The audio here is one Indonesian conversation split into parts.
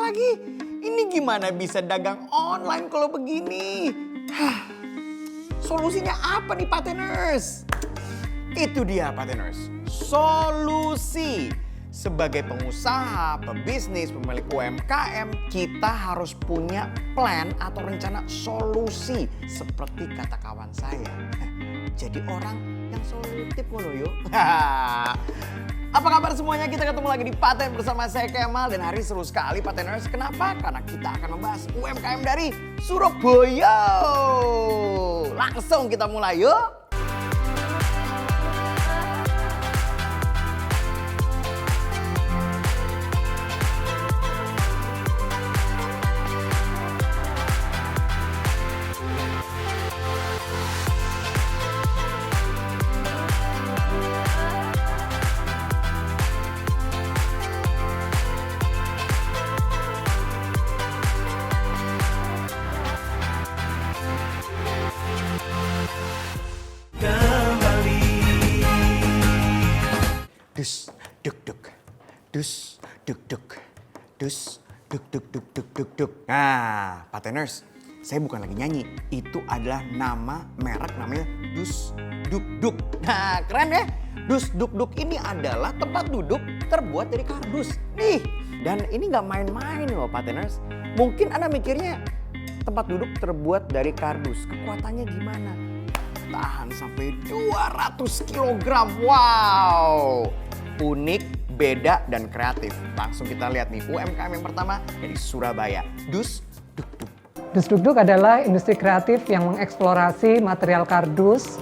lagi. Ini gimana bisa dagang online kalau begini? Solusinya apa nih Pateners? Itu dia Pateners, solusi. Sebagai pengusaha, pebisnis, pemilik UMKM, kita harus punya plan atau rencana solusi. Seperti kata kawan saya, jadi orang yang solutif ngono yuk. Apa kabar semuanya? Kita ketemu lagi di Paten bersama saya Kemal dan hari seru sekali Pateners. Kenapa? Karena kita akan membahas UMKM dari Surabaya. Langsung kita mulai yuk. Dus, duk duk, dus, duk duk, dus, duk duk duk duk duk duk. Nah, Pateners, saya bukan lagi nyanyi. Itu adalah nama merek namanya Dus Duk Duk. Nah, keren ya? Dus Duk Duk ini adalah tempat duduk terbuat dari kardus. Nih, dan ini nggak main-main loh Pateners. Mungkin Anda mikirnya tempat duduk terbuat dari kardus. Kekuatannya gimana? Tahan sampai 200 kg. Wow! Unik, beda, dan kreatif. Langsung kita lihat nih UMKM yang pertama dari Surabaya, Dus Duk Duk. Dus Duk Duk adalah industri kreatif yang mengeksplorasi material kardus.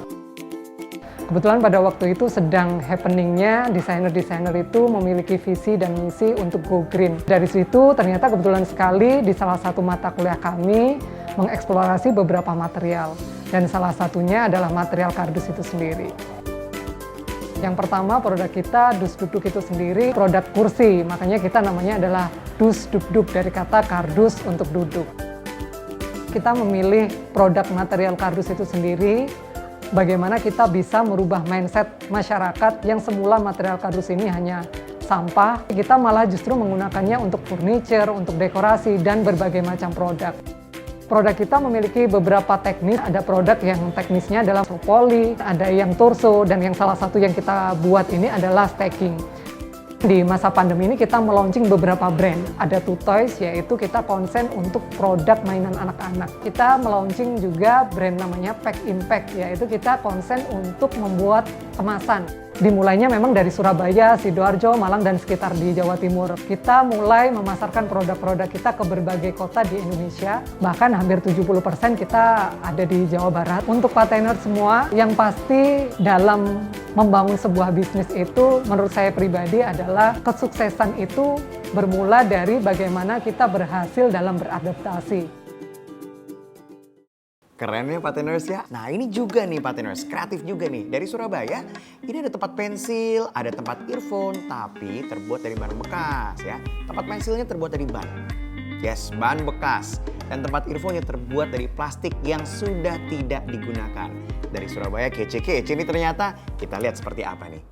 Kebetulan pada waktu itu sedang happeningnya desainer-desainer itu memiliki visi dan misi untuk go green. Dari situ ternyata kebetulan sekali di salah satu mata kuliah kami mengeksplorasi beberapa material. Dan salah satunya adalah material kardus itu sendiri. Yang pertama produk kita Dus Duk Duk itu sendiri produk kursi, makanya kita namanya adalah Dus Duk Duk dari kata kardus untuk duduk. Kita memilih produk material kardus itu sendiri, bagaimana kita bisa merubah mindset masyarakat yang semula material kardus ini hanya sampah, kita malah justru menggunakannya untuk furniture, untuk dekorasi, dan berbagai macam produk. Produk kita memiliki beberapa teknis, ada produk yang teknisnya adalah poly, ada yang torso, dan yang salah satu yang kita buat ini adalah stacking. Di masa pandemi ini kita meluncing beberapa brand, ada Two Toys, yaitu kita konsen untuk produk mainan anak-anak. Kita meluncing juga brand namanya Pack Impact, yaitu kita konsen untuk membuat kemasan. Dimulainya memang dari Surabaya, Sidoarjo, Malang, dan sekitar di Jawa Timur. Kita mulai memasarkan produk-produk kita ke berbagai kota di Indonesia. Bahkan hampir 70% kita ada di Jawa Barat. Untuk Pateners semua, yang pasti dalam membangun sebuah bisnis itu menurut saya pribadi adalah kesuksesan itu bermula dari bagaimana kita berhasil dalam beradaptasi. Keren ya Pateners ya. Nah ini juga nih Pateners, kreatif juga nih. Dari Surabaya, ini ada tempat pensil, ada tempat earphone, tapi terbuat dari bahan bekas ya. Tempat pensilnya terbuat dari ban. Yes, ban bekas. Dan tempat earphone-nya terbuat dari plastik yang sudah tidak digunakan. Dari Surabaya kece-kece ini ternyata. Kita lihat seperti apa nih.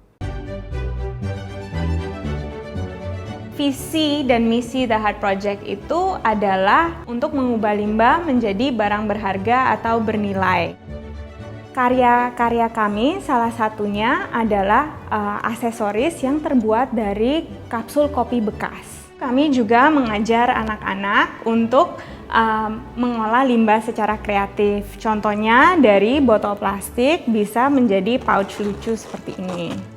Visi dan misi The Heart Project itu adalah untuk mengubah limbah menjadi barang berharga atau bernilai. Karya-karya kami salah satunya adalah aksesoris yang terbuat dari kapsul kopi bekas. Kami juga mengajar anak-anak untuk mengolah limbah secara kreatif. Contohnya dari botol plastik bisa menjadi pouch lucu seperti ini.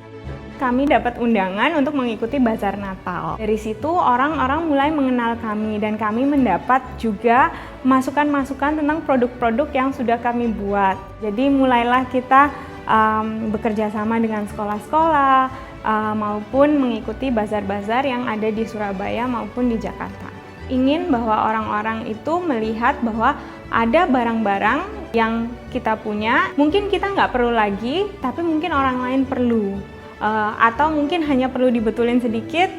Kami dapat undangan untuk mengikuti Bazar Natal. Dari situ orang-orang mulai mengenal kami dan kami mendapat juga masukan-masukan tentang produk-produk yang sudah kami buat. Jadi mulailah kita bekerja sama dengan sekolah-sekolah maupun mengikuti bazar-bazar yang ada di Surabaya maupun di Jakarta. Ingin bahwa orang-orang itu melihat bahwa ada barang-barang yang kita punya, mungkin kita nggak perlu lagi, tapi mungkin orang lain perlu. Atau mungkin hanya perlu dibetulin sedikit,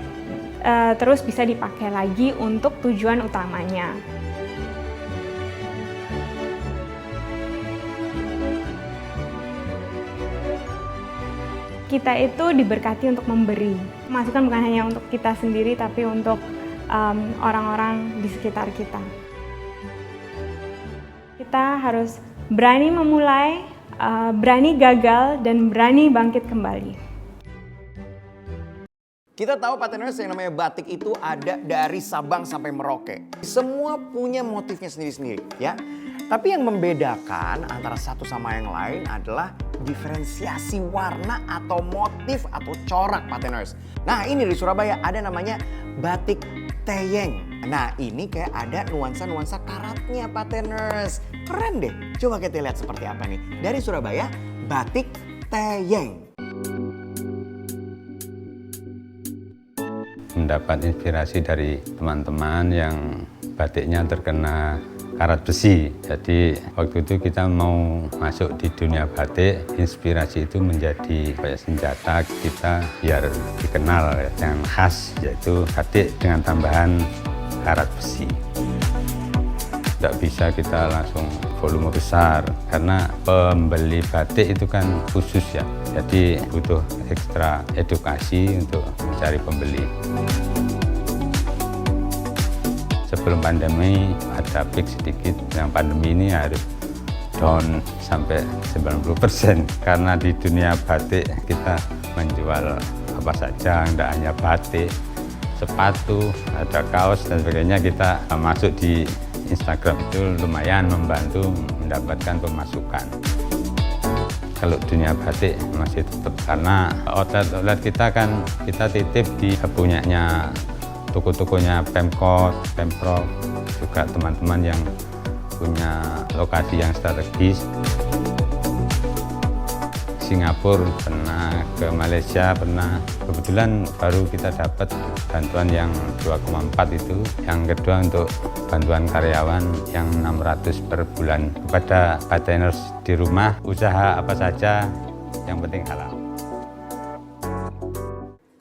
terus bisa dipakai lagi untuk tujuan utamanya. Kita itu diberkati untuk memberi. Masukan bukan hanya untuk kita sendiri, tapi untuk orang-orang di sekitar kita. Kita harus berani memulai, berani gagal, dan berani bangkit kembali. Kita tahu partners yang namanya batik itu ada dari Sabang sampai Merauke. Semua punya motifnya sendiri-sendiri ya. Tapi yang membedakan antara satu sama yang lain adalah diferensiasi warna atau motif atau corak partners. Nah ini di Surabaya ada namanya batik teyeng. Nah ini kayak ada nuansa-nuansa karatnya partners. Keren deh. Coba kita lihat seperti apa nih. Dari Surabaya batik teyeng. Mendapat inspirasi dari teman-teman yang batiknya terkena karat besi. Jadi waktu itu kita mau masuk di dunia batik, inspirasi itu menjadi kayak senjata kita biar dikenal yang khas, yaitu batik dengan tambahan karat besi. Tidak bisa kita langsung volume besar karena pembeli batik itu kan khusus ya. Jadi butuh ekstra edukasi untuk mencari pembeli. Sebelum pandemi ada peak sedikit, yang pandemi ini harus down sampai 90% karena di dunia batik kita menjual apa saja, tidak hanya batik, sepatu, ada kaos dan sebagainya. Kita masuk di Instagram itu lumayan membantu mendapatkan pemasukan. Kalau dunia batik masih tetap karena outlet kita kan kita titip di punyanya toko-tokonya Pemkot, Pemprov, juga teman-teman yang punya lokasi yang strategis. Singapura pernah, ke Malaysia pernah. Kebetulan baru kita dapat bantuan yang 2,4 itu. Yang kedua untuk bantuan karyawan yang 600 per bulan. Kepada bartenders di rumah, usaha apa saja yang penting halal.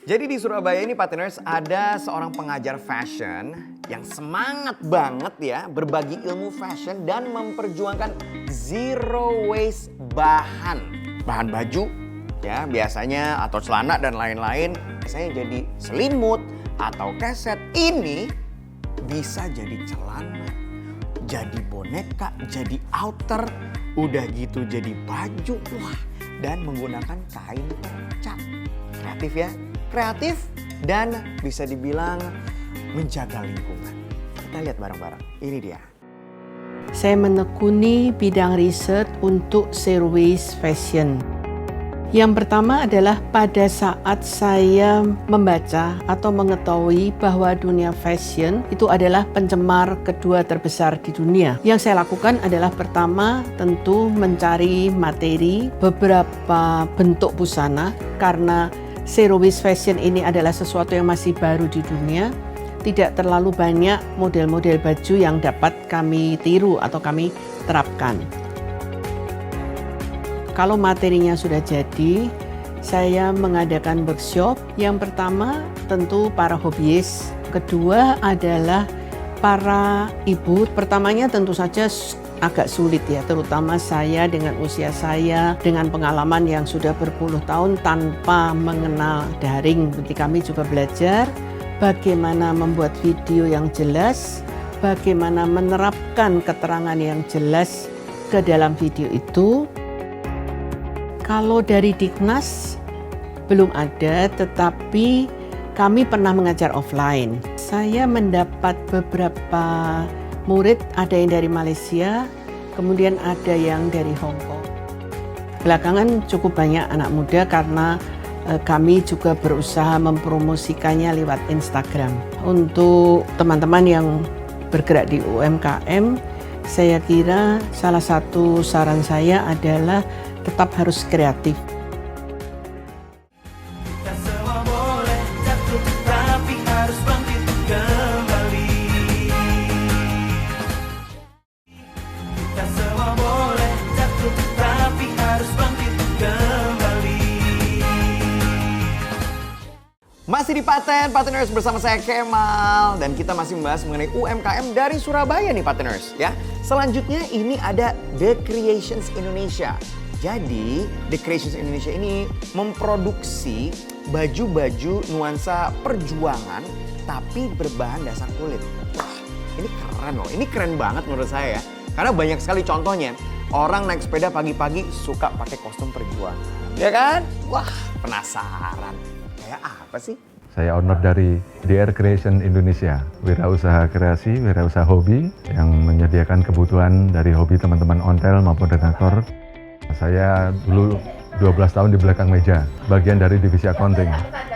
Jadi di Surabaya ini partners ada seorang pengajar fashion yang semangat banget ya berbagi ilmu fashion dan memperjuangkan zero waste bahan baju ya biasanya atau celana dan lain-lain. Biasanya jadi selimut atau keset, ini bisa jadi celana, jadi boneka, jadi outer, udah gitu jadi baju, wah, dan menggunakan kain perca. Kreatif ya, kreatif dan bisa dibilang menjaga lingkungan. Kita lihat bareng-bareng, ini dia. Saya menekuni bidang riset untuk zero waste fashion. Yang pertama adalah pada saat saya membaca atau mengetahui bahwa dunia fashion itu adalah pencemar kedua terbesar di dunia. Yang saya lakukan adalah pertama tentu mencari materi beberapa bentuk busana karena zero waste fashion ini adalah sesuatu yang masih baru di dunia. Tidak terlalu banyak model-model baju yang dapat kami tiru atau kami terapkan. Kalau materinya sudah jadi, saya mengadakan workshop. Yang pertama tentu para hobiis, kedua adalah para ibu. Pertamanya tentu saja agak sulit ya, terutama saya dengan usia saya, dengan pengalaman yang sudah berpuluh tahun tanpa mengenal daring. Jadi kami juga belajar bagaimana membuat video yang jelas, bagaimana menerapkan keterangan yang jelas ke dalam video itu. Kalau dari Dignas belum ada, tetapi kami pernah mengajar offline. Saya mendapat beberapa murid, ada yang dari Malaysia, kemudian ada yang dari Hong Kong. Belakangan cukup banyak anak muda karena kami juga berusaha mempromosikannya lewat Instagram. Untuk teman-teman yang bergerak di UMKM, saya kira salah satu saran saya adalah tetap harus kreatif. Masih di Paten, Partners bersama saya Kemal. Dan kita masih membahas mengenai UMKM dari Surabaya nih Partners ya. Selanjutnya ini ada The Creations Indonesia. Jadi The Creations Indonesia ini memproduksi baju-baju nuansa perjuangan tapi berbahan dasar kulit. Wah, ini keren loh. Ini keren banget menurut saya ya. Karena banyak sekali contohnya. Orang naik sepeda pagi-pagi suka pakai kostum perjuangan. Ya kan? Wah, penasaran. Kayak apa sih? Saya owner dari DR Creation Indonesia, wirausaha kreasi, wirausaha hobi yang menyediakan kebutuhan dari hobi teman-teman ontel maupun redaktor. Saya dulu 12 tahun di belakang meja, bagian dari divisi accounting.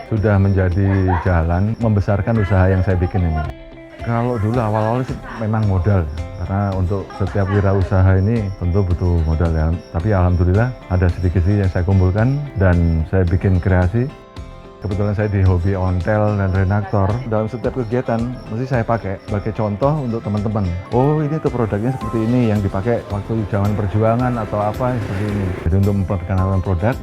Sudah menjadi jalan membesarkan usaha yang saya bikin ini. Kalau dulu awal-awal sih memang modal, karena untuk setiap wirausaha ini tentu butuh modal ya. Tapi alhamdulillah ada sedikit yang saya kumpulkan dan saya bikin kreasi. Kebetulan saya di hobi ontel dan redaktor. Dalam setiap kegiatan mesti saya pakai sebagai contoh untuk teman-teman. Oh, ini tuh produknya seperti ini yang dipakai waktu zaman perjuangan atau apa seperti ini. Jadi untuk memperkenalkan produk,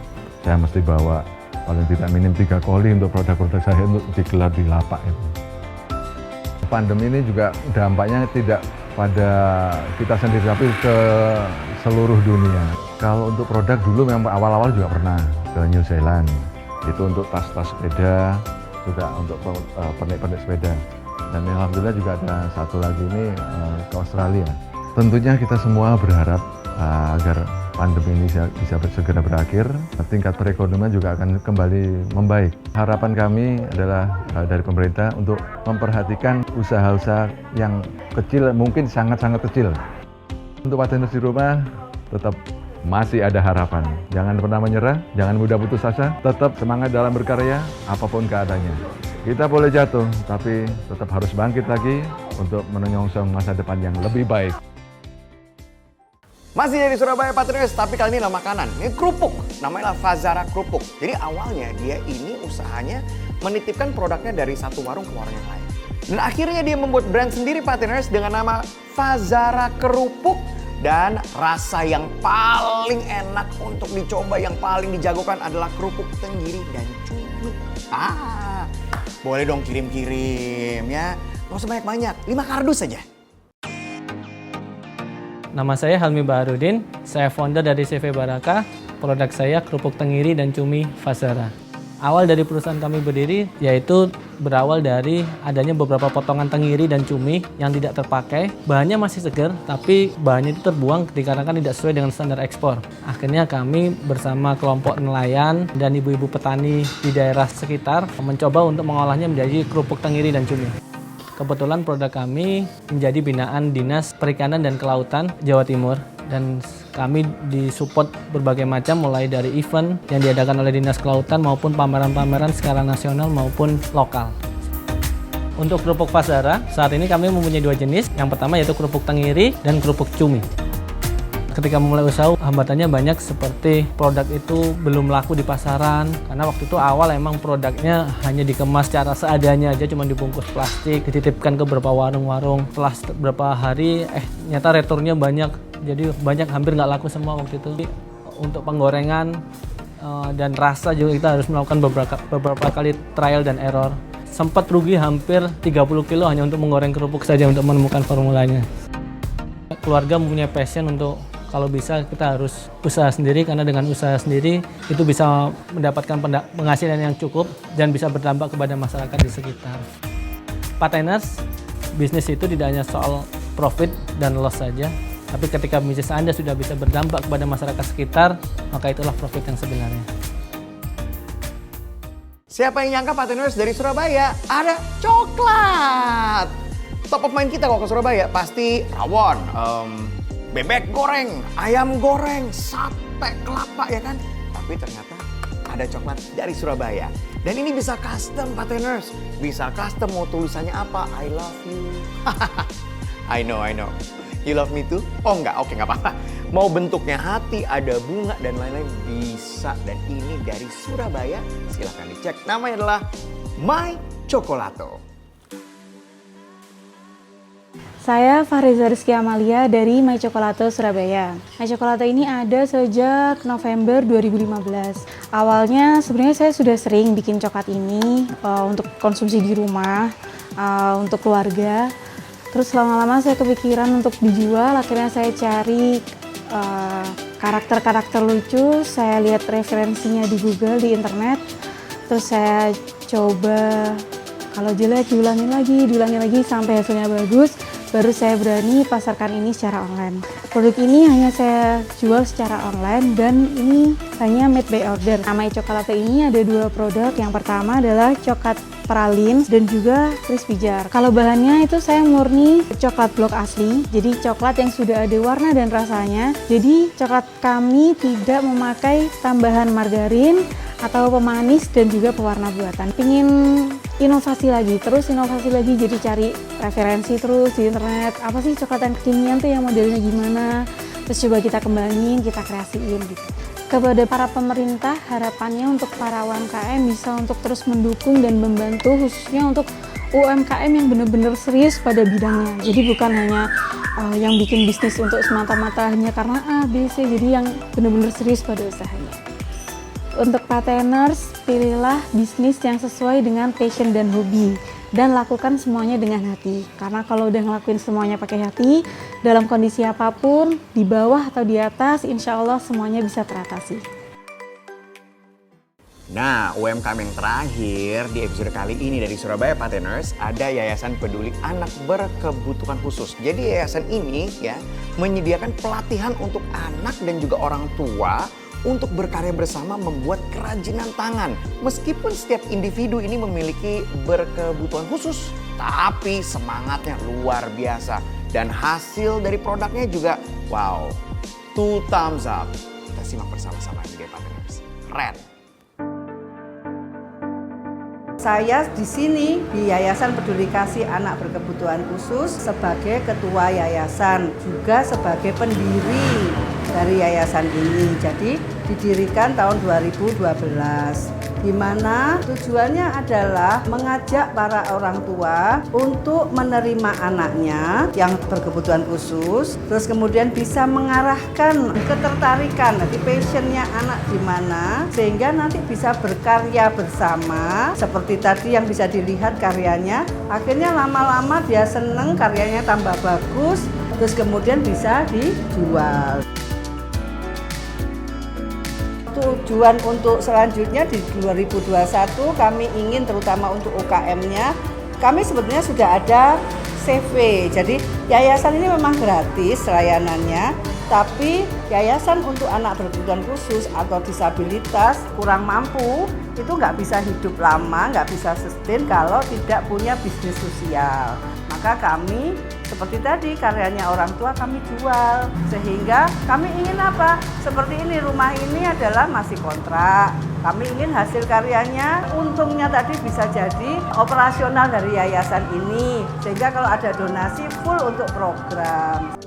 saya mesti bawa paling tidak minim 3 koli untuk produk-produk saya untuk digelar di lapak itu. Pandemi ini juga dampaknya tidak pada kita sendiri tapi ke seluruh dunia. Kalau untuk produk dulu memang awal-awal juga pernah ke New Zealand. Itu untuk tas-tas sepeda, juga untuk pernik-pernik sepeda. Dan alhamdulillah juga ada satu lagi ini ke Australia. Tentunya kita semua berharap agar pandemi ini bisa segera berakhir, tingkat perekonomian juga akan kembali membaik. Harapan kami adalah dari pemerintah untuk memperhatikan usaha-usaha yang kecil, mungkin sangat-sangat kecil. Untuk partners di rumah, tetap masih ada harapan. Jangan pernah menyerah, jangan mudah putus asa, tetap semangat dalam berkarya, apapun keadaannya. Kita boleh jatuh, tapi tetap harus bangkit lagi untuk menyongsong masa depan yang lebih baik. Masih dari Surabaya Partners, tapi kali ini adalah makanan. Ini kerupuk, namanya Fazara Kerupuk. Jadi awalnya dia ini usahanya menitipkan produknya dari satu warung ke warung yang lain. Dan akhirnya dia membuat brand sendiri Partners dengan nama Fazara Kerupuk. Dan rasa yang paling enak untuk dicoba, yang paling dijagokan adalah kerupuk tenggiri dan cumi. Boleh dong kirim-kirim ya. Nggak usah banyak-banyak, 5 kardus saja. Nama saya Helmi Baharudin, saya founder dari CV Baraka. Produk saya kerupuk tenggiri dan cumi Fazara. Awal dari perusahaan kami berdiri yaitu berawal dari adanya beberapa potongan tenggiri dan cumi yang tidak terpakai. Bahannya masih segar, tapi bahannya itu terbuang dikarenakan tidak sesuai dengan standar ekspor. Akhirnya kami bersama kelompok nelayan dan ibu-ibu petani di daerah sekitar mencoba untuk mengolahnya menjadi kerupuk tenggiri dan cumi. Kebetulan produk kami menjadi binaan Dinas Perikanan dan Kelautan Jawa Timur dan kami disupport berbagai macam mulai dari event yang diadakan oleh Dinas Kelautan maupun pameran-pameran skala nasional maupun lokal. Untuk kerupuk Fazara, saat ini kami mempunyai 2 jenis. Yang pertama yaitu kerupuk tenggiri dan kerupuk cumi. Ketika memulai usaha, hambatannya banyak seperti produk itu belum laku di pasaran. Karena waktu itu awal emang produknya hanya dikemas secara seadanya aja, cuma dibungkus plastik, dititipkan ke beberapa warung-warung. Setelah beberapa hari, ternyata returnnya banyak. Jadi banyak, hampir nggak laku semua waktu itu. Untuk penggorengan dan rasa juga kita harus melakukan beberapa kali trial dan error. Sempat rugi hampir 30 kilo hanya untuk menggoreng kerupuk saja untuk menemukan formulanya. Keluarga mempunyai passion untuk kalau bisa kita harus usaha sendiri, karena dengan usaha sendiri itu bisa mendapatkan penghasilan yang cukup dan bisa berdampak kepada masyarakat di sekitar. Partners, bisnis itu tidak hanya soal profit dan loss saja, tapi ketika bisnis Anda sudah bisa berdampak kepada masyarakat sekitar, maka itulah profit yang sebenarnya. Siapa yang nyangka Partners dari Surabaya ada coklat? Top of mind kita kalau ke Surabaya pasti rawon, bebek goreng, ayam goreng, sate kelapa ya kan? Tapi ternyata ada coklat dari Surabaya. Dan ini bisa custom Partners. Bisa custom mau tulisannya apa? I love you. I know. You love me too? Oh enggak, oke enggak apa-apa. Mau bentuknya hati, ada bunga dan lain-lain bisa. Dan ini dari Surabaya. Silahkan dicek. Namanya adalah My Cokolato. Saya Fahriza Rizky Amalia dari My Cokolato Surabaya. My Cokolato ini ada sejak November 2015. Awalnya sebenarnya saya sudah sering bikin coklat ini untuk konsumsi di rumah, untuk keluarga. Terus lama-lama saya kepikiran untuk dijual, akhirnya saya cari karakter-karakter lucu, saya lihat referensinya di Google, di internet. Terus saya coba Kalau jelek diulangi lagi sampai hasilnya bagus, baru saya berani pasarkan ini secara online. Produk ini hanya saya jual secara online dan ini hanya made by order. Nama Coklat ini ada 2 produk. Yang pertama adalah coklat pralin dan juga crispy jar. Kalau bahannya itu saya murni coklat blok asli, jadi coklat yang sudah ada warna dan rasanya. Jadi coklat kami tidak memakai tambahan margarin atau pemanis dan juga pewarna buatan. Pingin inovasi lagi, jadi cari referensi terus di internet, apa sih coklat yang kekinian tuh yang modelnya gimana, terus coba kita kembangin, kita kreasiin gitu. Kepada para pemerintah, harapannya untuk para UMKM bisa untuk terus mendukung dan membantu, khususnya untuk UMKM yang benar-benar serius pada bidangnya. Jadi bukan hanya yang bikin bisnis untuk semata-mata hanya karena A, B, C, jadi yang benar-benar serius pada usahanya. Untuk pateners, pilihlah bisnis yang sesuai dengan passion dan hobi dan lakukan semuanya dengan hati. Karena kalau udah ngelakuin semuanya pakai hati, dalam kondisi apapun, di bawah atau di atas, insya Allah semuanya bisa teratasi. Nah, UMKM yang terakhir di episode kali ini dari Surabaya Pateners ada Yayasan Peduli Anak Berkebutuhan Khusus. Jadi yayasan ini ya menyediakan pelatihan untuk anak dan juga orang tua untuk berkarya bersama membuat kerajinan tangan. Meskipun setiap individu ini memiliki berkebutuhan khusus, tapi semangatnya luar biasa. Dan hasil dari produknya juga, wow, 2 thumbs up. Kita simak bersama-sama di Pateners. Keren. Saya di sini di Yayasan Peduli Kasih Anak Berkebutuhan Khusus sebagai ketua yayasan, juga sebagai pendiri dari yayasan ini. Jadi didirikan tahun 2012, di mana tujuannya adalah mengajak para orang tua untuk menerima anaknya yang berkebutuhan khusus, terus kemudian bisa mengarahkan ketertarikan, nanti passionnya anak di mana, sehingga nanti bisa berkarya bersama. Seperti tadi yang bisa dilihat karyanya, akhirnya lama-lama dia seneng, karyanya tambah bagus, terus kemudian bisa dijual. Tujuan untuk selanjutnya di 2021 kami ingin terutama untuk UKM-nya, kami sebetulnya sudah ada CV. Jadi yayasan ini memang gratis layanannya, tapi yayasan untuk anak berkebutuhan khusus atau disabilitas kurang mampu itu nggak bisa hidup lama, nggak bisa sustain kalau tidak punya bisnis sosial. Maka kami seperti tadi karyanya orang tua kami jual, sehingga kami ingin apa? Seperti ini, rumah ini adalah masih kontrak. Kami ingin hasil karyanya, untungnya tadi bisa jadi operasional dari yayasan ini, sehingga kalau ada donasi full untuk program.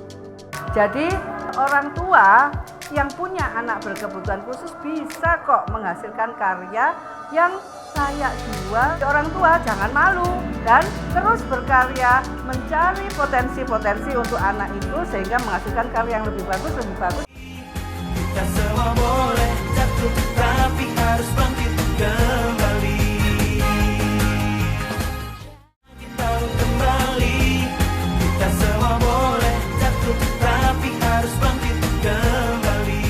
Jadi orang tua yang punya anak berkebutuhan khusus bisa kok menghasilkan karya yang saya jual. Orang tua jangan malu dan terus berkarya mencari potensi-potensi untuk anak itu sehingga menghasilkan karya yang lebih bagus. Kita semua boleh jatuh tapi harus bangkit kembali. Kita kembali. Kita semua boleh jatuh tapi harus bangkit kembali.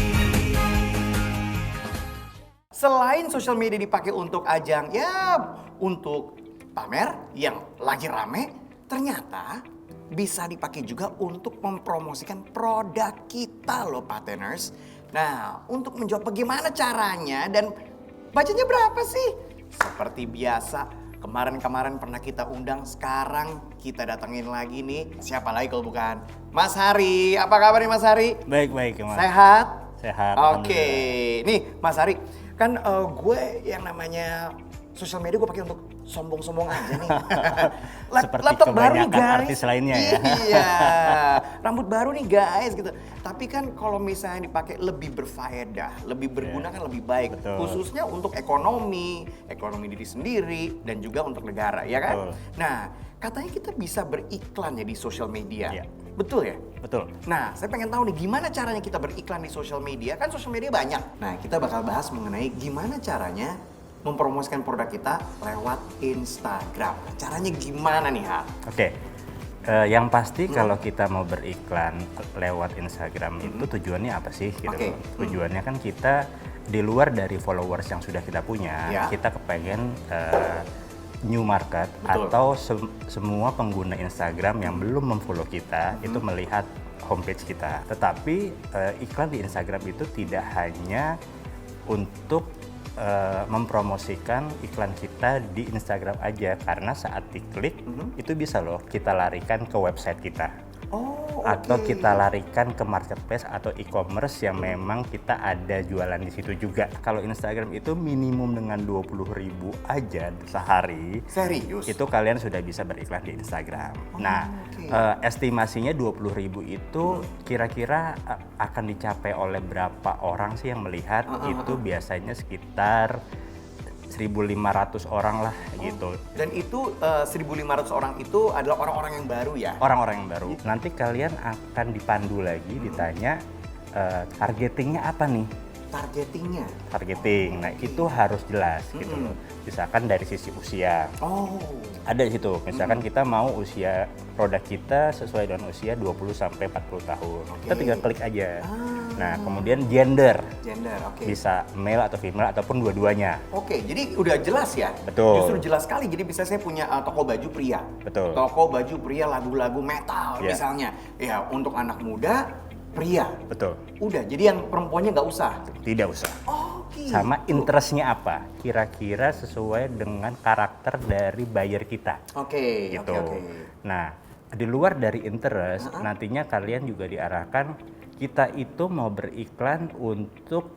Selain sosial media dipakai untuk ajang, ya untuk pamer yang lagi rame, ternyata bisa dipakai juga untuk mempromosikan produk kita loh Pateners. Nah, untuk menjawab bagaimana caranya dan budgetnya berapa sih? Seperti biasa, kemarin-kemarin pernah kita undang, sekarang kita datengin lagi nih. Siapa lagi kalau bukan Mas Hari. Apa kabar nih Mas Hari? Baik-baik, Mas. Sehat? Sehat. Oke, nih Mas Hari, kan gue yang namanya sosial media gue pakai untuk sombong-sombong aja nih. Seperti Laptop baru nih kebanyakan guys. artis lainnya ya. Iya, rambut baru nih guys gitu. Tapi kan kalau misalnya dipakai lebih berfaedah, lebih berguna kan lebih baik. Betul. Khususnya untuk ekonomi diri sendiri dan juga untuk negara, ya kan? Betul. Nah, katanya kita bisa beriklan ya di sosial media. Iya. Betul ya? Betul. Nah, saya pengen tahu nih gimana caranya kita beriklan di sosial media. Kan sosial media banyak. Nah, kita bakal bahas mengenai gimana caranya mempromosikan produk kita lewat Instagram. Caranya gimana nih, Ha? Oke. Yang pasti kalau kita mau beriklan lewat Instagram itu tujuannya apa sih? Gitu. Oke. Tujuannya kan kita di luar dari followers yang sudah kita punya, Ya. kita kepengen new market. Betul. Atau semua pengguna Instagram yang belum memfollow kita itu melihat homepage kita. Tetapi iklan di Instagram itu tidak hanya untuk mempromosikan iklan kita di Instagram aja, karena saat diklik itu bisa loh kita larikan ke website kita. Atau kita larikan ke marketplace atau e-commerce yang memang kita ada jualan di situ juga. Kalau Instagram itu minimum dengan 20.000 aja sehari. Serius? Itu kalian sudah bisa beriklan di Instagram. Estimasinya 20.000 itu kira-kira akan dicapai oleh berapa orang sih yang melihat? Itu biasanya sekitar 1.500 orang lah gitu. Dan itu 1.500 orang itu adalah orang-orang yang baru ya? Orang-orang yang baru. Nanti kalian akan dipandu lagi, ditanya targetingnya apa nih? Targeting. Nah, itu harus jelas gitu loh. Misalkan dari sisi usia. Ada di situ. Misalkan kita mau usia produk kita sesuai dengan usia 20 sampai 40 tahun. Kita tinggal klik aja. Nah, kemudian gender. Bisa male atau female ataupun dua-duanya. Jadi udah jelas ya? Betul. Justru jelas sekali. Jadi bisa saya punya toko baju pria. Betul. Toko baju pria lagu-lagu metal misalnya. Ya, untuk anak muda pria. Betul. Udah, jadi yang perempuannya nggak usah? Tidak usah. Gitu. Sama interestnya apa? Kira-kira sesuai dengan karakter dari buyer kita. Gitu. Nah, di luar dari interest, nantinya kalian juga diarahkan kita itu mau beriklan untuk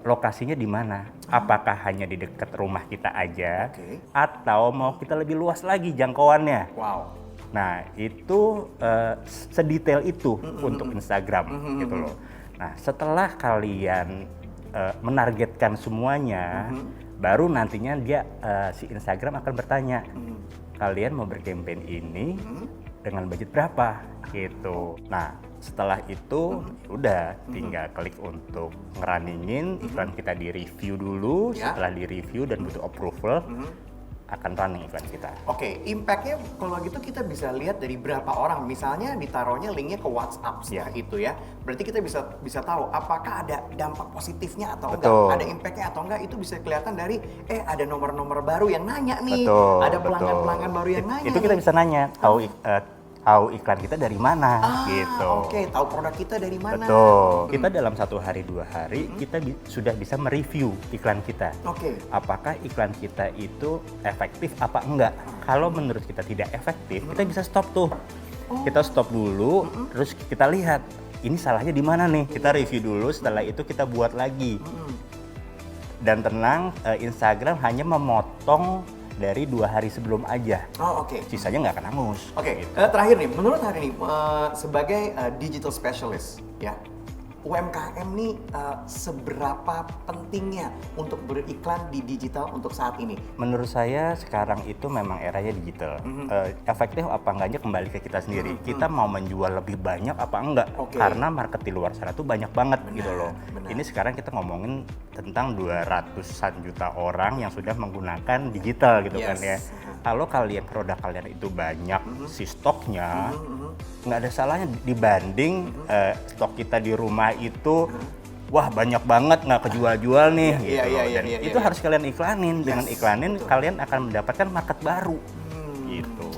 lokasinya di mana? Apakah hanya di dekat rumah kita aja? Atau mau kita lebih luas lagi jangkauannya? Nah, itu sedetail itu untuk Instagram gitu loh. Nah, setelah kalian menargetkan semuanya, baru nantinya si Instagram akan bertanya, kalian mau berkampanye ini dengan budget berapa gitu. Nah, setelah itu udah tinggal klik untuk ngerunningin iklan kita, di review dulu. Setelah di review dan butuh approval, akan running iklan kita. Impact-nya kalau gitu kita bisa lihat dari berapa orang. Misalnya ditaruhnya linknya ke WhatsApp itu ya. Berarti kita bisa tahu apakah ada dampak positifnya atau enggak, ada impact-nya atau enggak. Itu bisa kelihatan dari ada nomor-nomor baru yang nanya nih, ada pelanggan-pelanggan baru yang nanya. Itu kita bisa nanya tahu iklan kita dari mana gitu. Tahu produk kita dari mana. Betul. Kita dalam 1 hari 2 hari kita sudah bisa mereview iklan kita. Apakah iklan kita itu efektif apa enggak? Kalau menurut kita tidak efektif, kita bisa stop tuh. Kita stop dulu, terus kita lihat ini salahnya di mana nih. Kita review dulu, setelah itu kita buat lagi. Dan tenang, Instagram hanya memotong dari 2 hari sebelum aja. Sisanya nggak akan hangus. Gitu. Terakhir nih, menurut hari ini sebagai digital specialist ya, UMKM nih seberapa pentingnya untuk beriklan di digital untuk saat ini? Menurut saya sekarang itu memang eranya digital. Efektif apa enggaknya kembali ke kita sendiri. Kita mau menjual lebih banyak apa enggak? Karena market di luar sana tuh banyak banget gitu loh. Ini sekarang kita ngomongin tentang 200-an juta orang yang sudah menggunakan digital gitu kan ya. Kalau produk kalian itu banyak si stoknya, nggak ada salahnya dibanding stok kita di rumah itu wah banyak banget nggak kejual-jual nih gitu. Dan itu harus kalian iklanin. Dengan iklanin kalian akan mendapatkan market baru gitu.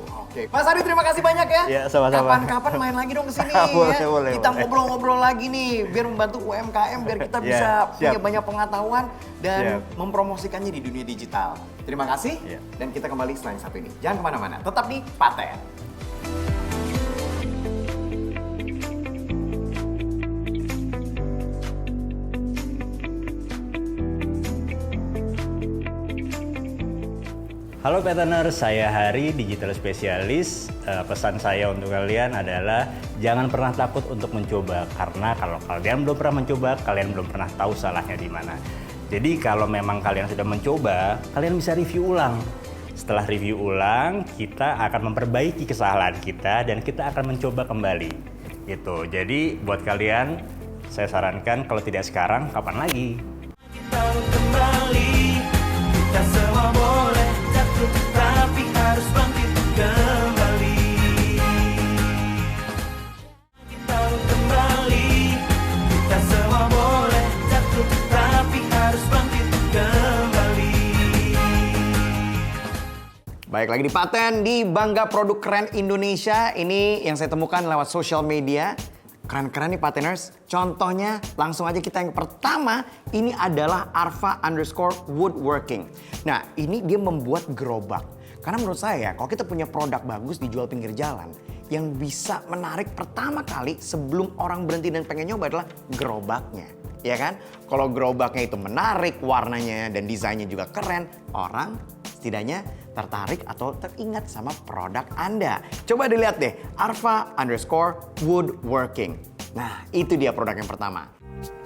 Mas Ari, terima kasih banyak ya. Ya, sama-sama. Kapan-kapan main lagi dong ke sini boleh, kita ngobrol-ngobrol lagi nih biar membantu UMKM, biar kita bisa punya banyak pengetahuan dan mempromosikannya di dunia digital. Terima kasih dan kita kembali setelah yang satu ini. Jangan kemana-mana, tetap di Paten. Halo Pateners, saya Hari, digital spesialis. Pesan saya untuk kalian adalah jangan pernah takut untuk mencoba, karena kalau kalian belum pernah mencoba, kalian belum pernah tahu salahnya di mana. Jadi kalau memang kalian sudah mencoba, kalian bisa review ulang. Setelah review ulang, kita akan memperbaiki kesalahan kita dan kita akan mencoba kembali. Gitu. Jadi buat kalian, saya sarankan kalau tidak sekarang, kapan lagi? Kita semua boleh jatuh, tapi harus bangkit kembali. Kita kembali. Kita semua boleh jatuh, tapi harus bangkit kembali. Baik lagi di Paten, di Bangga Produk Keren Indonesia. Ini yang saya temukan lewat social media. Keren-keren nih Pateners. Contohnya langsung aja kita yang pertama. Ini adalah Arfa_Woodworking. Nah ini dia membuat gerobak. Karena menurut saya kalau kita punya produk bagus dijual pinggir jalan. Yang bisa menarik pertama kali sebelum orang berhenti dan pengen nyoba adalah gerobaknya. Ya kan? Kalau gerobaknya itu menarik, warnanya dan desainnya juga keren. Orang setidaknya tertarik atau teringat sama produk Anda. Coba dilihat deh, Arfa_Woodworking. Nah, itu dia produk yang pertama.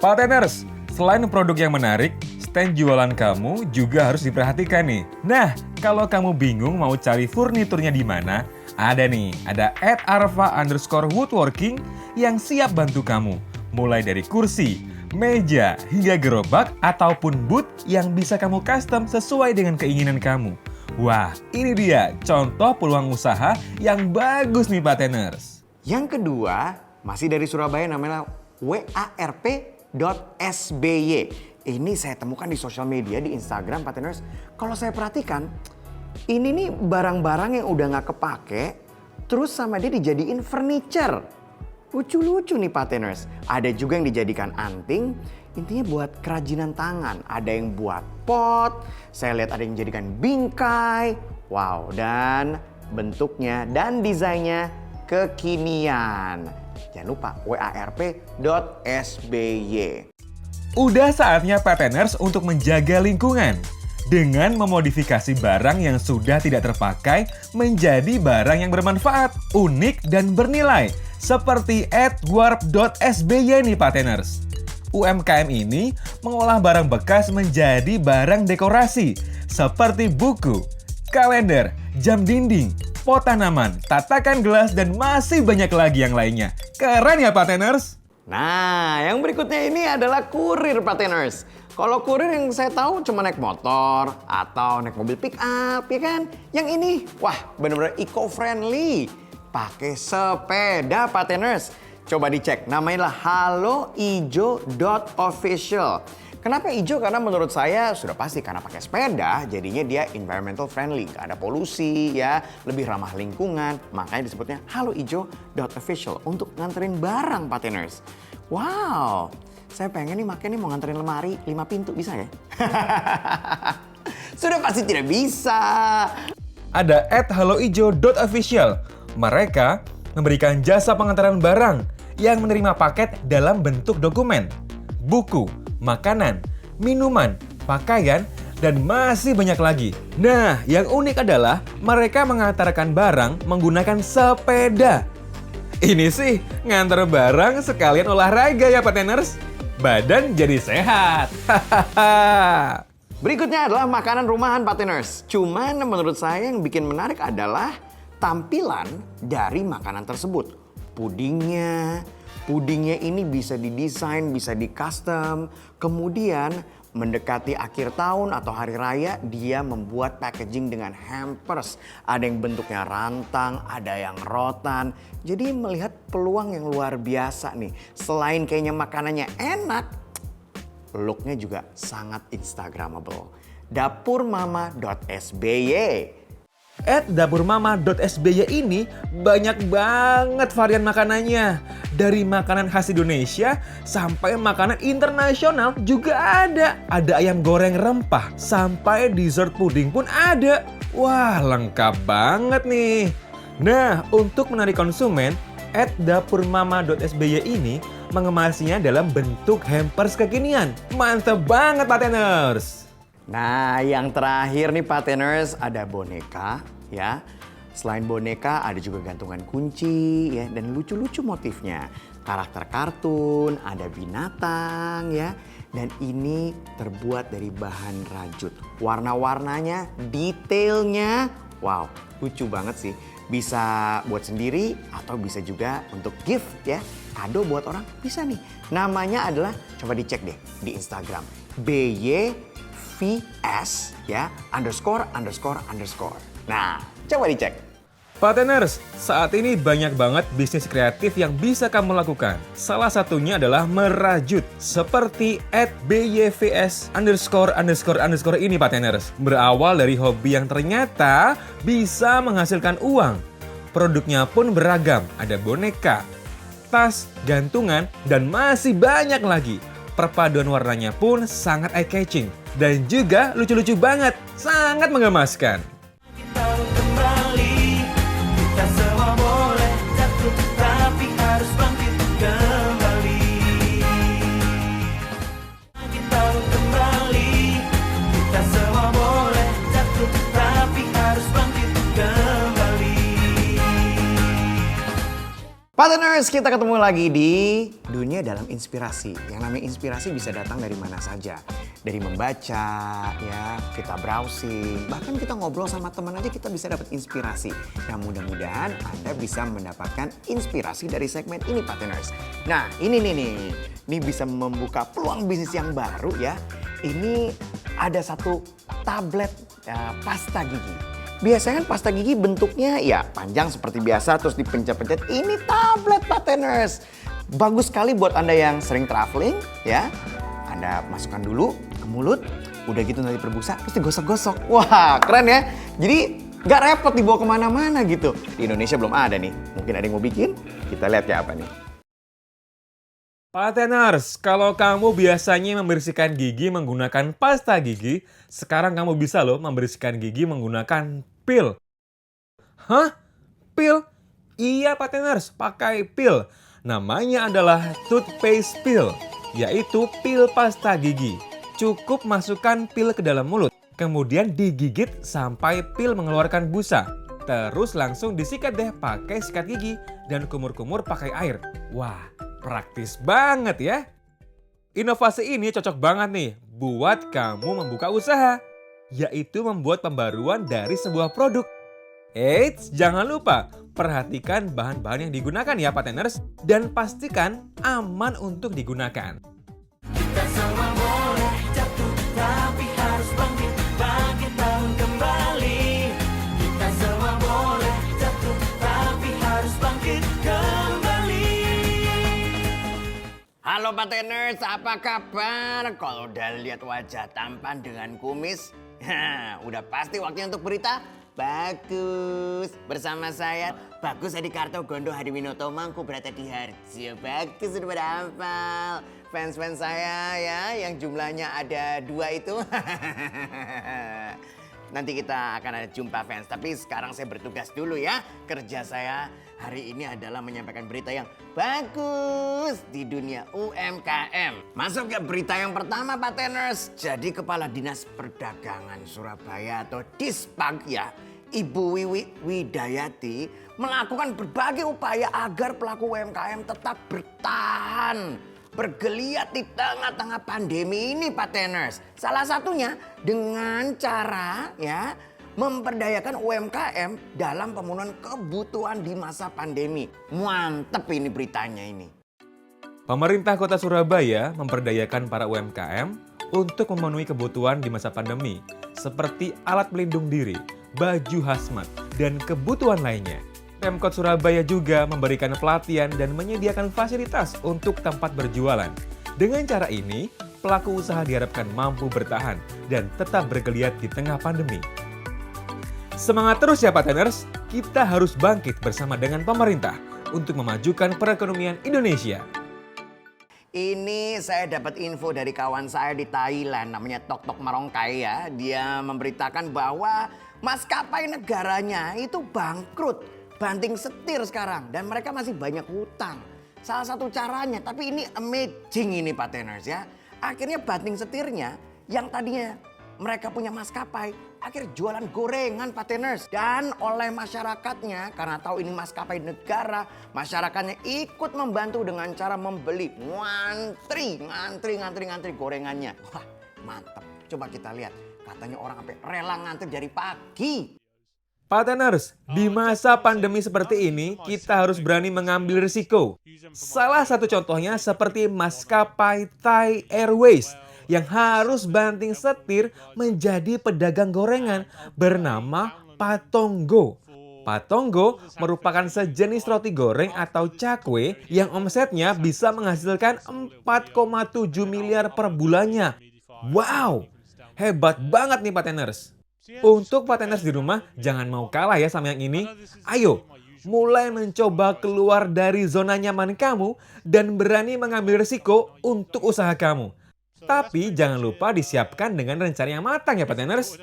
Pateners, selain produk yang menarik, stand jualan kamu juga harus diperhatikan nih. Nah, kalau kamu bingung mau cari furniturnya di mana, ada @arfa_woodworking yang siap bantu kamu. Mulai dari kursi, meja, hingga gerobak ataupun booth yang bisa kamu custom sesuai dengan keinginan kamu. Wah, ini dia contoh peluang usaha yang bagus nih Pateners. Yang kedua, masih dari Surabaya namanya warp.sby. Ini saya temukan di sosial media, di Instagram Pateners. Kalau saya perhatikan, ini nih barang-barang yang udah nggak kepake, terus sama dia dijadiin furniture. Lucu-lucu nih Pateners. Ada juga yang dijadikan anting, intinya buat kerajinan tangan. Ada yang buat pot, saya lihat ada yang dijadikan bingkai. Wow, dan bentuknya dan desainnya kekinian. Jangan lupa warp.sby. Udah saatnya Pateners untuk menjaga lingkungan dengan memodifikasi barang yang sudah tidak terpakai menjadi barang yang bermanfaat, unik, dan bernilai. Seperti @warp.sby nih Pateners. UMKM ini mengolah barang bekas menjadi barang dekorasi seperti buku, kalender, jam dinding, pot tanaman, tatakan gelas, dan masih banyak lagi yang lainnya. Keren ya Pateners? Nah, yang berikutnya ini adalah kurir Pateners. Kalau kurir yang saya tahu cuma naik motor atau naik mobil pick up, ya kan? Yang ini, wah bener-bener eco-friendly. Pakai sepeda Pateners. Coba dicek, namanya haloijo.official. Kenapa hijau? Karena menurut saya sudah pasti karena pakai sepeda, jadinya dia environmental friendly, nggak ada polusi ya, lebih ramah lingkungan. Makanya disebutnya haloijo.official untuk nganterin barang Pateners. Wow, saya pengen nih makanya mau nganterin lemari 5 pintu, bisa ya? Sudah pasti tidak bisa. Ada @haloijo.official. Mereka memberikan jasa pengantaran barang yang menerima paket dalam bentuk dokumen, buku, makanan, minuman, pakaian, dan masih banyak lagi. Nah, yang unik adalah mereka mengantarkan barang menggunakan sepeda. Ini sih ngantar barang sekalian olahraga ya Pateners. Badan jadi sehat. Berikutnya adalah makanan rumahan Pateners. Cuman menurut saya yang bikin menarik adalah tampilan dari makanan tersebut. Pudingnya ini bisa didesain, bisa di-custom. Kemudian mendekati akhir tahun atau hari raya, dia membuat packaging dengan hampers. Ada yang bentuknya rantang, ada yang rotan. Jadi melihat peluang yang luar biasa nih. Selain kayaknya makanannya enak, looknya juga sangat instagramable. Dapurmama.sby. @dapurmama.sby ini banyak banget varian makanannya. Dari makanan khas Indonesia sampai makanan internasional juga ada. Ada ayam goreng rempah sampai dessert puding pun ada. Wah, lengkap banget nih. Nah, untuk menarik konsumen, @dapurmama.sby ini mengemasnya dalam bentuk hampers kekinian. Mantep banget Pateners. Nah, yang terakhir nih Pateners, ada boneka ya. Selain boneka ada juga gantungan kunci ya, dan lucu-lucu motifnya. Karakter kartun, ada binatang ya. Dan ini terbuat dari bahan rajut. Warna-warnanya, detailnya, wow, lucu banget sih. Bisa buat sendiri atau bisa juga untuk gift ya. Kado buat orang bisa nih. Namanya adalah, coba dicek deh di Instagram. BYVS ya, ____. Nah, coba dicek. Pateners, saat ini banyak banget bisnis kreatif yang bisa kamu lakukan. Salah satunya adalah merajut, seperti @byvs___ ini Pateners. Berawal dari hobi yang ternyata bisa menghasilkan uang. Produknya pun beragam, ada boneka, tas, gantungan, dan masih banyak lagi. Perpaduan warnanya pun sangat eye-catching dan juga lucu-lucu banget, sangat menggemaskan. Tahu kembali, kita semua boleh jatuh, tapi harus bangkit kembali. Tahu kembali, kita semua boleh jatuh, tapi harus bangkit kembali. Pateners, kita ketemu lagi di dunia dalam inspirasi. Yang namanya inspirasi bisa datang dari mana saja. Dari membaca, ya, kita browsing, bahkan kita ngobrol sama teman aja kita bisa dapat inspirasi. Nah, mudah-mudahan Anda bisa mendapatkan inspirasi dari segmen ini, Pateners. Nah, ini bisa membuka peluang bisnis yang baru ya. Ini ada satu tablet pasta gigi. Biasanya kan pasta gigi bentuknya ya panjang seperti biasa terus dipencet-pencet. Ini tablet, Pateners. Bagus sekali buat Anda yang sering traveling ya. Anda masukkan dulu ke mulut, udah gitu nanti berbusa terus digosok-gosok. Wah, keren ya. Jadi gak repot dibawa kemana-mana gitu. Di Indonesia belum ada nih. Mungkin ada yang mau bikin. Kita lihat ya apa nih. Pateners, kalau kamu biasanya membersihkan gigi menggunakan pasta gigi, sekarang kamu bisa loh membersihkan gigi menggunakan pil. Hah? Pil? Iya Pateners, pakai pil. Namanya adalah toothpaste pill, yaitu pil pasta gigi. Cukup masukkan pil ke dalam mulut, kemudian digigit sampai pil mengeluarkan busa. Terus langsung disikat deh pakai sikat gigi dan kumur-kumur pakai air. Wah, praktis banget ya. Inovasi ini cocok banget nih buat kamu membuka usaha, yaitu membuat pembaruan dari sebuah produk. Eits, jangan lupa perhatikan bahan-bahan yang digunakan ya Pateners dan pastikan aman untuk digunakan. Kita semua boleh jatuh, tapi harus bangkit, bangkit tahun kembali. Kita semua boleh jatuh, tapi harus bangkit kembali. Halo Pateners, apa kabar? Kalau udah lihat wajah tampan dengan kumis, udah pasti waktunya untuk berita bagus. Bersama saya, Bagus Adikarto Gondo Hadiwinoto Mangku Brata di Harjo. Bagus, udah pada hafal. Fans-fans saya ya, yang jumlahnya ada 2 itu. Nanti kita akan ada jumpa fans. Tapi sekarang saya bertugas dulu ya. Kerja saya hari ini adalah menyampaikan berita yang bagus di dunia UMKM. Masuk ke berita yang pertama Pateners. Jadi Kepala Dinas Perdagangan Surabaya atau Dispag ya, Ibu Wiwi Widayati melakukan berbagai upaya agar pelaku UMKM tetap bertahan, bergeliat di tengah-tengah pandemi ini Pateners. Salah satunya dengan cara ya memperdayakan UMKM dalam pemenuhan kebutuhan di masa pandemi. Mantep ini beritanya ini. Pemerintah Kota Surabaya memperdayakan para UMKM untuk memenuhi kebutuhan di masa pandemi, seperti alat pelindung diri, baju hazmat, dan kebutuhan lainnya. Pemkot Surabaya juga memberikan pelatihan dan menyediakan fasilitas untuk tempat berjualan. Dengan cara ini, pelaku usaha diharapkan mampu bertahan dan tetap bergeliat di tengah pandemi. Semangat terus ya Pateners, kita harus bangkit bersama dengan pemerintah untuk memajukan perekonomian Indonesia. Ini saya dapat info dari kawan saya di Thailand, namanya Tok Tok Marongkai ya. Dia memberitakan bahwa maskapai negaranya itu bangkrut, banting setir sekarang. Dan mereka masih banyak hutang. Salah satu caranya, tapi ini amazing ini Pateners ya. Akhirnya banting setirnya yang tadinya mereka punya maskapai, akhirnya jualan gorengan Pateners. Dan oleh masyarakatnya, karena tahu ini maskapai negara, masyarakatnya ikut membantu dengan cara membeli. Ngantri gorengannya. Wah mantap, coba kita lihat. Katanya orang sampai rela ngantri dari pagi. Pateners, di masa pandemi seperti ini, kita harus berani mengambil risiko. Salah satu contohnya seperti maskapai Thai Airways yang harus banting setir menjadi pedagang gorengan bernama Patonggo. Patongo merupakan sejenis roti goreng atau cakwe yang omsetnya bisa menghasilkan 4,7 miliar per bulannya. Wow, hebat banget nih Pateners. Untuk Pateners di rumah, jangan mau kalah ya sama yang ini. Ayo, mulai mencoba keluar dari zona nyaman kamu dan berani mengambil risiko untuk usaha kamu. Tapi jangan lupa disiapkan dengan rencana yang matang ya Pateners.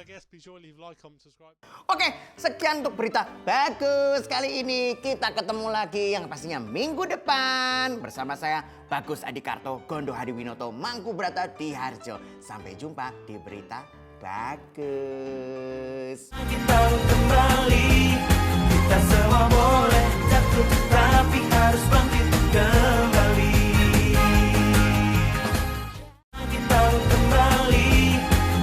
Oke, sekian untuk berita bagus kali ini. Kita ketemu lagi yang pastinya minggu depan bersama saya Bagus Adikarto, Gondo Hadiwinoto, Mangkubrata di Harjo. Sampai jumpa di berita bagus. Kita kembali, kita semua boleh jatuh, tapi harus bangkit kembali. Kita kembali,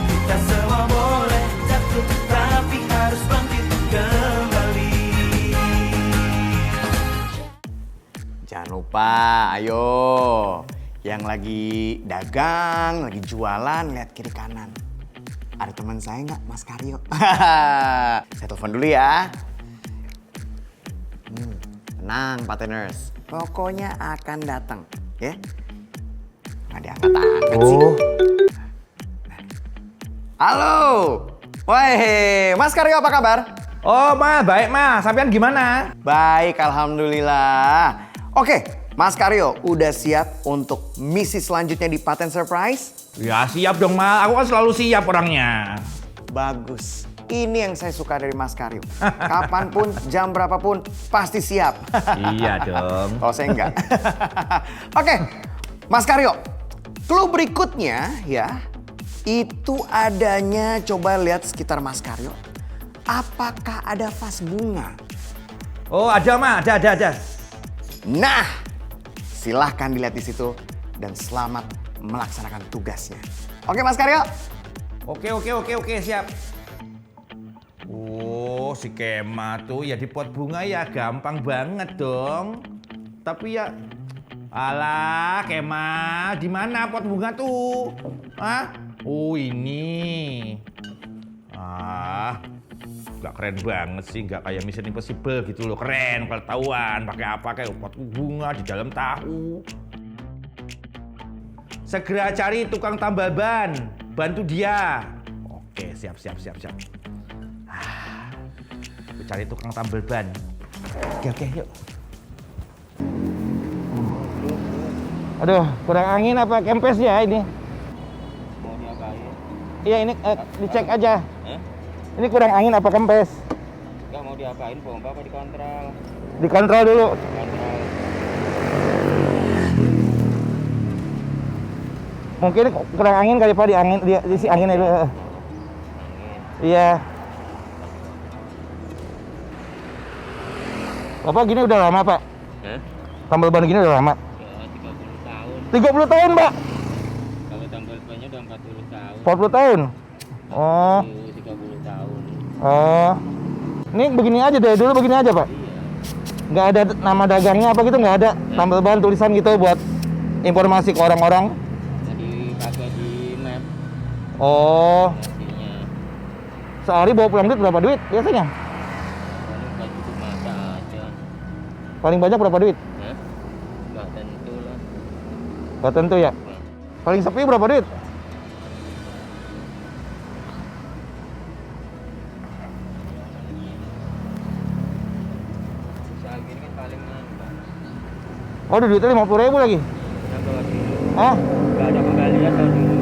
kita semua boleh jatuh, tapi harus bangkit kembali. Jangan lupa, ayo. Yang lagi dagang, lagi jualan, lihat kiri kanan. Ada teman saya nggak, Mas Karyo? Saya telepon dulu ya. Tenang, Pateners. Pokoknya akan datang, ya. Nggak diangkat-angkat sih. Halo. Woi, Mas Karyo apa kabar? Oh, baik, Mas. Sampean gimana? Baik, alhamdulillah. Oke, Mas Karyo, udah siap untuk misi selanjutnya di Paten Surprise? Ya, siap dong, Mas. Aku kan selalu siap orangnya. Bagus. Ini yang saya suka dari Mas Karyo. Kapanpun, jam berapapun, pasti siap. Iya dong. Kalau saya enggak. Oke, Mas Karyo. Clue berikutnya ya, itu adanya, coba lihat sekitar Mas Karyo. Apakah ada vas bunga? Oh, ada, Mas. Ada. Nah, silahkan dilihat di situ dan selamat melaksanakan tugasnya. Oke, Mas Karyo? Oke, siap. Oh, si Kema tuh ya di pot bunga ya gampang banget dong. Tapi ya, alah Kema, di mana pot bunga tuh? Hah? Oh, ini. Gak keren banget sih, gak kayak Mission Impossible gitu loh. Keren, ketahuan pakai apa, kayak pot bunga di dalam tahu. Segera cari tukang tambal ban, bantu dia. Oke, siap. Aku cari tukang tambal ban. Oke, yuk. Aduh, kurang angin apa kempes ya ini? Mau diapain? Iya, ini dicek aja. Ini kurang angin apa kempes? Enggak mau diapain, pompa apa dikontrol? Dikontrol dulu. Kontrol. Mungkin kurang angin kali Pak, diisi anginnya dulu. Iya. Bapak gini udah lama Pak? Tambal ban gini udah lama? Ya, 30 tahun. 30 tahun Pak? Kalau tambal bannya udah 40 tahun. 40 tahun? Oh. 30 tahun. Oh. Ini begini aja dari dulu begini aja Pak? Iya. Nggak ada nama dagangnya apa gitu, nggak ada? Tambal ban tulisan gitu buat informasi ke orang-orang? Pakai di map. Oh. Hasilnya. Sehari bawa pulang duit berapa duit biasanya? Paling buat cukup mata aja. Paling banyak berapa duit? Nggak tentu lah. Nggak tentu ya? Paling sepi berapa duit? Usaha gini kan paling nambah. Oh, duitnya 50.000 lagi? Nambah lagi. Hah? Nggak ada kembalian tahun dulu.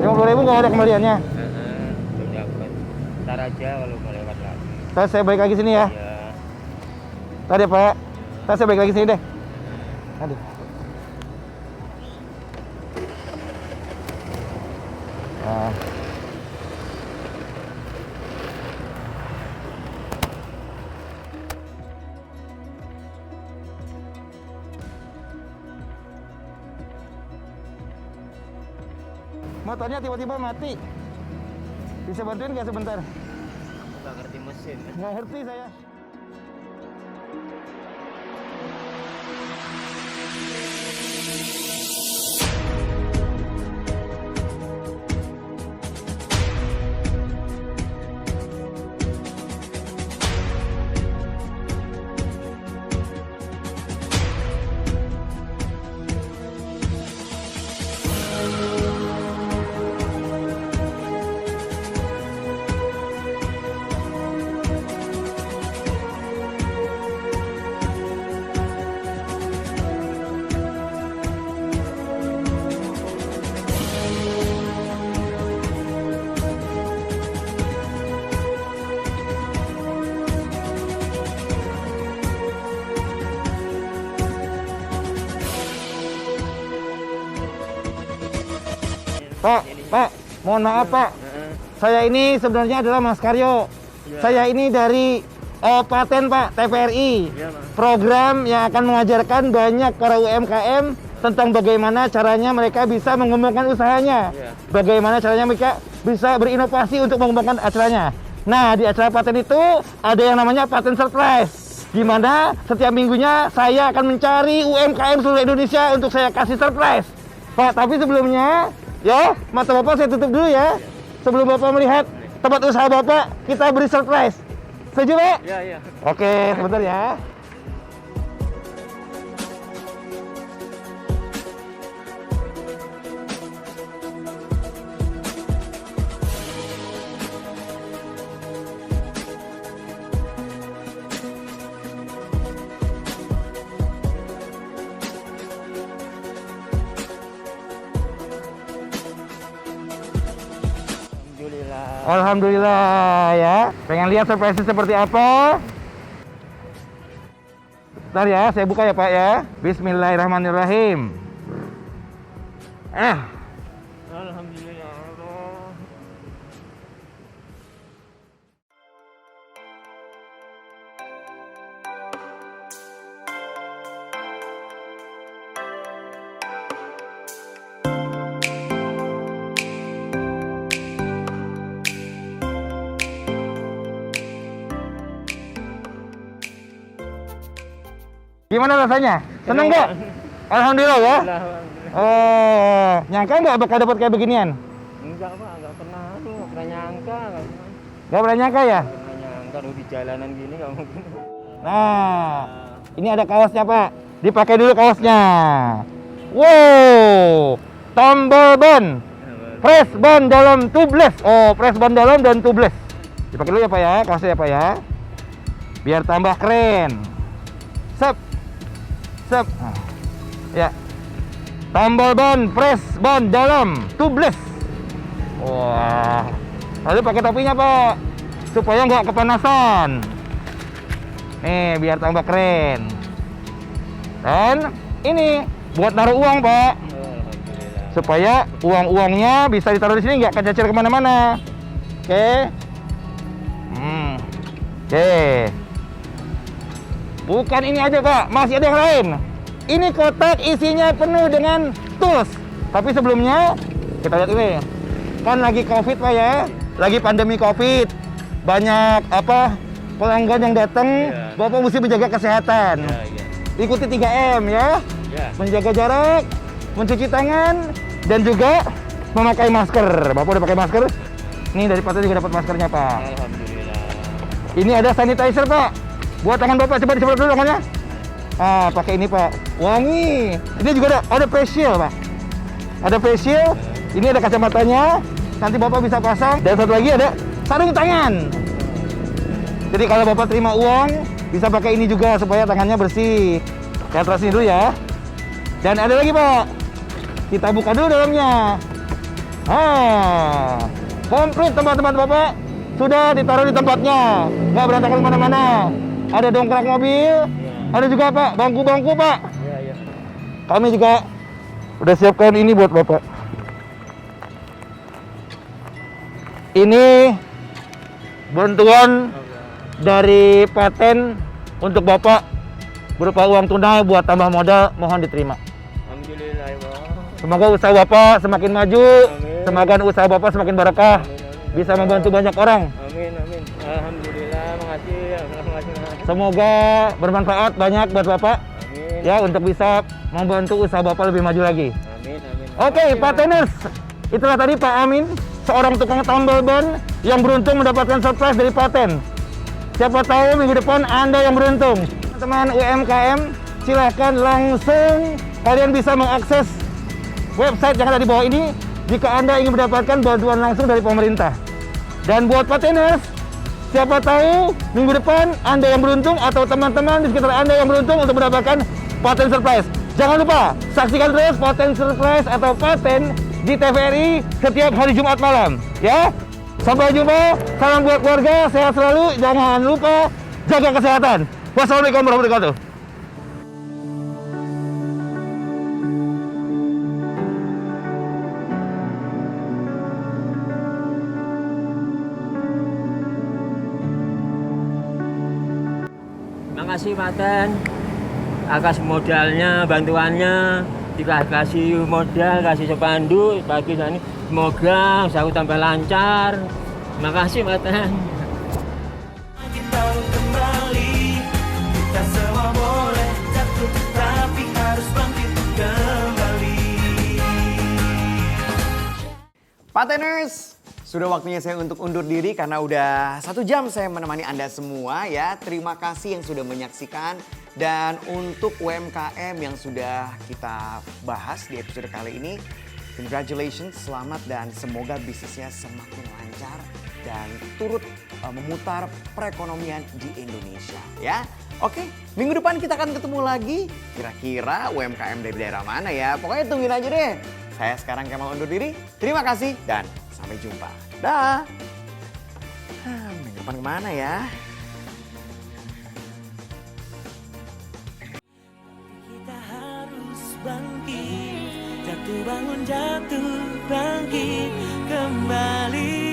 50.000 nggak ada kembaliannya? Belum dapat. Ntar aja kalau mau lewat lagi. Ntar saya balik lagi sini ya? Iya. Tadi Pak, ntar saya balik lagi sini deh. Aduh. Nah. Motornya tiba-tiba mati. Bisa bantuin nggak sebentar? Nggak ngerti mesin. Nggak ngerti saya. Pak, mohon maaf Pak. Saya ini sebenarnya adalah Mas Karyo. Saya ini dari Paten Pak, TVRI. Program yang akan mengajarkan banyak para UMKM tentang bagaimana caranya mereka bisa mengembangkan usahanya. Bagaimana caranya mereka bisa berinovasi untuk mengembangkan acaranya. Nah, di acara Paten itu ada yang namanya Paten Surprise. Di mana setiap minggunya saya akan mencari UMKM seluruh Indonesia untuk saya kasih surprise. Pak, tapi sebelumnya, ya, mata Bapak saya tutup dulu ya. Sebelum Bapak melihat tempat usaha Bapak, kita beri surprise. Setuju, Pak? Iya. Oke, sebentar ya. Alhamdulillah ya. Pengen lihat surprise seperti apa? Bentar ya, saya buka ya Pak ya. Bismillahirrahmanirrahim. Alhamdulillah. Gimana rasanya? Seneng nggak? Alhamdulillah ya. Nyangka nggak bakal dapat kayak beginian? Enggak Pak, nggak pernah nyangka. Nggak pernah nyangka ya? Nggak pernah nyangka di jalanan gini nggak mungkin. Nah, ini ada kaosnya Pak. Dipakai dulu kaosnya. Wow, tombol ban, press ban dalam tubeless. Oh, press ban dalam dan tubeless. Dipakai dulu ya Pak ya, kaosnya ya Pak ya. Biar tambah keren. Sep. Nah, ya. Tombol ban, press ban dalam tubeless. Wah. Lalu pakai topinya Pak, supaya nggak kepanasan. Nih, biar tambah keren. Dan ini buat naruh uang Pak, supaya uang-uangnya bisa ditaruh di sini, nggak kececer kemana-mana. Oke. Oke. Bukan ini aja Pak, masih ada yang lain. Ini kotak isinya penuh dengan tools. Tapi sebelumnya kita lihat ini. Kan lagi Covid Pak ya, lagi pandemi Covid. Banyak pelanggan yang datang, Bapak mesti menjaga kesehatan. Ikuti 3M ya. Menjaga jarak, mencuci tangan, dan juga memakai masker. Bapak udah pakai masker? Nih dari Paten juga dapat maskernya Pak. Alhamdulillah. Ini ada sanitizer Pak. Buat tangan Bapak, coba disemprot dulu tangannya. Pakai ini Pak. Wangi. Ini juga ada facial Pak. Ada facial. Ini ada kacamatanya. Nanti Bapak bisa pasang. Dan satu lagi ada sarung tangan. Jadi kalau Bapak terima uang, bisa pakai ini juga supaya tangannya bersih. Saya terusin dulu ya. Dan ada lagi Pak. Kita buka dulu dalamnya. Komplit tempat-tempat Bapak sudah ditaruh di tempatnya. Nggak berantakan kemana-mana. Ada dongkrak mobil, ada juga Pak, bangku-bangku Pak. Kami juga udah siapkan ini buat Bapak. Ini bantuan dari Paten untuk Bapak berupa uang tunai buat tambah modal, mohon diterima. Alhamdulillah ya Pak. Semoga usaha Bapak semakin maju, semoga usaha Bapak semakin berkah, bisa membantu banyak orang. Amin. Alhamdulillah, makasih. Semoga bermanfaat banyak buat Bapak. Amin. Ya, untuk bisa membantu usaha Bapak lebih maju lagi. Amin. Oke, Pateners. Itulah tadi Pak Amin, seorang tukang tambal ban yang beruntung mendapatkan surprise dari Paten. Siapa tahu minggu depan Anda yang beruntung. Teman-teman UMKM, silahkan langsung kalian bisa mengakses website yang ada di bawah ini jika Anda ingin mendapatkan bantuan langsung dari pemerintah. Dan buat Pateners, siapa tahu minggu depan Anda yang beruntung atau teman-teman di sekitar Anda yang beruntung untuk mendapatkan Paten Surprise. Jangan lupa, saksikan terus Paten Surprise atau Paten di TVRI setiap hari Jumat malam. Ya, sampai jumpa, salam buat keluarga, sehat selalu, jangan lupa jaga kesehatan. Wassalamualaikum warahmatullahi wabarakatuh. kasih Paten atas modalnya, bantuannya, dikasih modal, kasih sepandu bagi ini. Semoga usahaku tambah lancar. Terima kasih Paten. Kita kembali, kita semua boleh jatuh, tapi harus bangkit kembali. Pateners, sudah waktunya saya untuk undur diri karena udah 1 jam saya menemani Anda semua ya. Terima kasih yang sudah menyaksikan. Dan untuk UMKM yang sudah kita bahas di episode kali ini, congratulations, selamat dan semoga bisnisnya semakin lancar dan turut memutar perekonomian di Indonesia ya. Oke, minggu depan kita akan ketemu lagi. Kira-kira UMKM dari daerah mana ya? Pokoknya tungguin aja deh. Saya sekarang Kemal undur diri. Terima kasih dan sampai jumpa. Dah. Minggu depan kemana ya? Kita harus bangkit, jatuh bangun jatuh bangkit kembali.